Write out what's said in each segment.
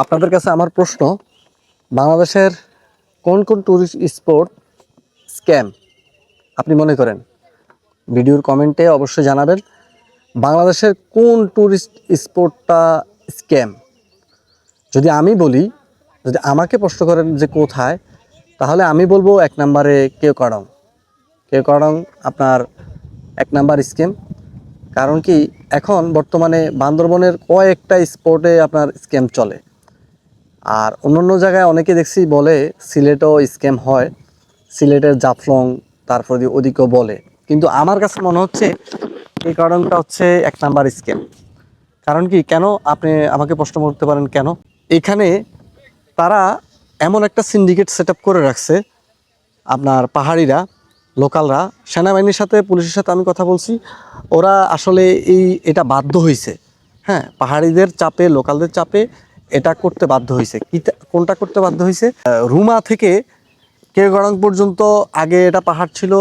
আপনাদের কাছে আমার প্রশ্ন, বাংলাদেশের কোন কোন ট্যুরিস্ট স্পট স্ক্যাম আপনি মনে করেন? ভিডিওর কমেন্টে অবশ্যই জানাবেন বাংলাদেশের কোন ট্যুরিস্ট স্পটটা স্ক্যাম। যদি আমি বলি, যদি আমাকে প্রশ্ন করেন যে কোথায়, তাহলে আমি বলবো 1 নম্বরে কেওক্রাডং। কেওক্রাডং আপনার 1 নাম্বার স্ক্যাম। কারণ কি, এখন বর্তমানে বান্দরবনের কয়েকটা স্পটে আপনার স্ক্যাম চলে। আর অন্যান্য জায়গায় অনেকে দেখছি বলে সিলেটও স্ক্যাম হয়, সিলেটের জাফলং, তারপর দিয়ে ওদিকেও বলে। কিন্তু আমার কাছে মনে হচ্ছে এই কারণটা হচ্ছে 1 নাম্বার স্ক্যাম। কারণ কি, কেন আপনি আমাকে প্রশ্ন করতে পারেন কেন? এখানে তারা এমন একটা সিন্ডিকেট সেট আপ করে রাখছে, আপনার পাহাড়িরা, লোকালরা, সেনাবাহিনীর সাথে পুলিশের সাথে আমি কথা বলছি, ওরা আসলে এটা বাধ্য হয়েছে। হ্যাঁ, পাহাড়িদের চাপে, লোকালদের চাপে এটা করতে বাধ্য হয়েছে। কোনটা করতে বাধ্য হয়েছে? রুমা থেকে কেওক্রাডং পর্যন্ত আগে এটা পাহাড় ছিল,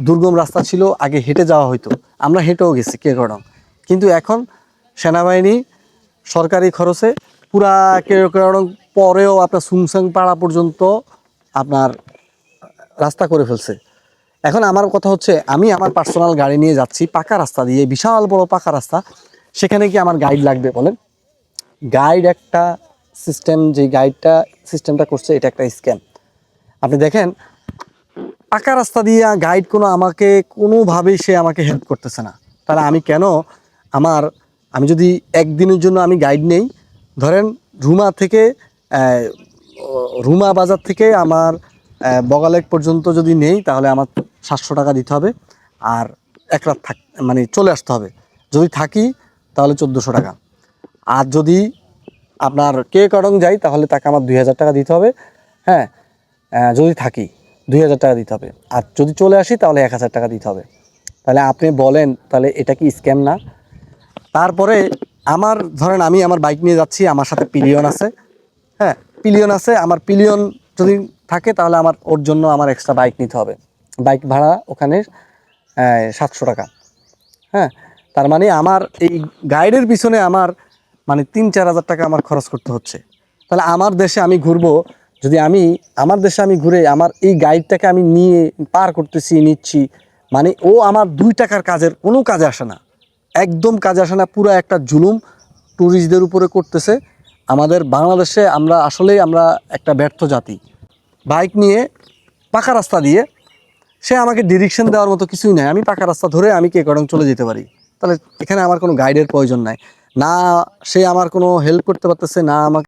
দুর্গম রাস্তা ছিল, আগে হেঁটে যাওয়া হতো, আমরা হেঁটেও গেছি কেওক্রাডং। কিন্তু এখন সেনাবাহিনী সরকারি খরচে পুরা কেওক্রাডং পরেও আপনার সুংসাং পাড়া পর্যন্ত আপনার রাস্তা করে ফেলছে। এখন আমার কথা হচ্ছে, আমি আমার পার্সোনাল গাড়ি নিয়ে যাচ্ছি পাকা রাস্তা দিয়ে, বিশাল বড় পাকা রাস্তা, সেখানে কি আমার গাইড লাগবে বলেন? গাইড একটা সিস্টেম, যে সিস্টেমটা করছে, এটা একটা স্ক্যাম। আপনি দেখেন, পাকা রাস্তা দিয়ে গাইড কোনোভাবেই সে আমাকে হেল্প করতেছে না। তাহলে আমি কেন আমি যদি একদিনের জন্য আমি গাইড নেই, ধরেন রুমা থেকে রুমা বাজার থেকে আমার বগালেক পর্যন্ত যদি নেই, তাহলে আমার 700 টাকা দিতে হবে। আর 1 রাত মানে চলে আসতে হবে। যদি থাকি তাহলে 1400 টাকা। আর যদি আপনার কেওক্রাডং যাই, তাহলে তাকে আমার 2000 টাকা দিতে হবে। হ্যাঁ, যদি থাকি 2000 টাকা দিতে হবে। আর যদি চলে আসি তাহলে 1000 টাকা দিতে হবে। তাহলে আপনি বলেন, তাহলে এটা কি স্ক্যাম না? তারপরে ধরেন আমি আমার বাইক নিয়ে যাচ্ছি, আমার সাথে পিলিয়ন আছে। হ্যাঁ, পিলিয়ন আছে, আমার পিলিয়ন যদি থাকে তাহলে ওর জন্য আমার এক্সট্রা বাইক নিতে হবে। বাইক ভাড়া ওখানে 700 টাকা। হ্যাঁ, তার মানে আমার এই গাইডের পিছনে মানে 3-4 হাজার টাকা আমার খরচ করতে হচ্ছে। তাহলে আমার দেশে আমি ঘুরবো, যদি আমার দেশে আমি ঘুরে আমার এই গাইডটাকে আমি নিয়ে পার নিচ্ছি, মানে ও আমার 2 টাকার কাজের কোনো কাজে আসে না, একদম কাজে আসে না। পুরো একটা জুলুম ট্যুরিস্টদের উপরে করতেছে। আমাদের বাংলাদেশে আমরা একটা ব্যর্থ জাতি। বাইক নিয়ে পাকা রাস্তা দিয়ে, সে আমাকে ডিরেকশন দেওয়ার মতো কিছুই নাই, আমি পাকা রাস্তা ধরে আমি কেওক্রাডং চলে যেতে পারি। তাহলে এখানে আমার কোনো গাইডের প্রয়োজন নাই, না সে আমার কোনো হেল্প করতে পারতেছে, না আমাকে